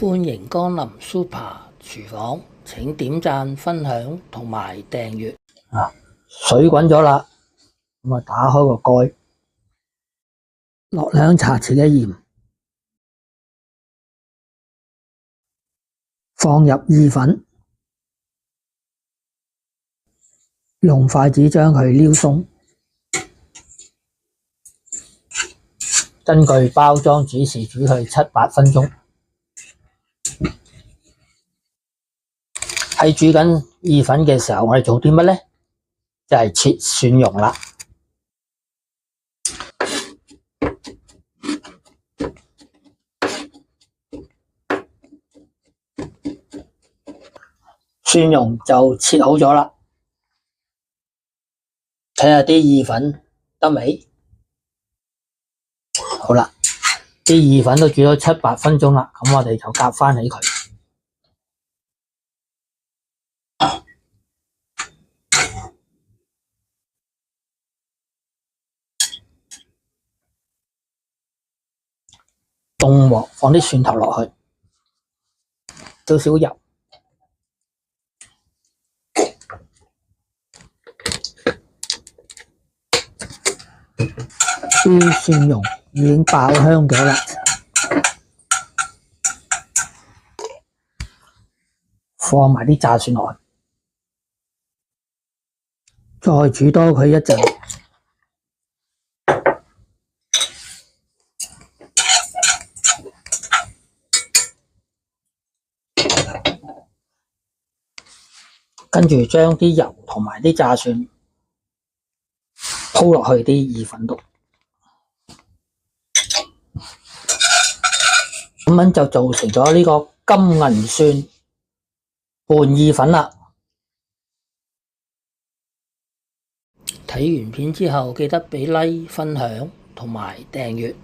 歡迎光臨 Super 廚房，請點讚、分享同埋訂閱。水滾咗啦，咁啊打開個蓋，落2茶匙嘅鹽，放入意粉，用筷子將佢撩鬆。根據包裝指示煮佢7-8分鐘。喺煮緊意粉嘅時候，我哋做啲乜呢？就係切蒜蓉啦。蒜蓉就切好咗啦，睇下啲意粉得未？好啦，啲意粉都煮咗7-8分鐘啦，咁我哋就夾返起佢。凍鑊放啲蒜頭落去，少少油，啲蒜蓉已經爆香咗啦，放埋啲炸蒜落去，再煮多佢一陣。跟住將啲油同埋啲炸蒜鋪落去啲意粉度，咁樣就做成咗呢個金銀蒜拌意粉啦。睇完片之後記得俾 like、分享同埋訂閱。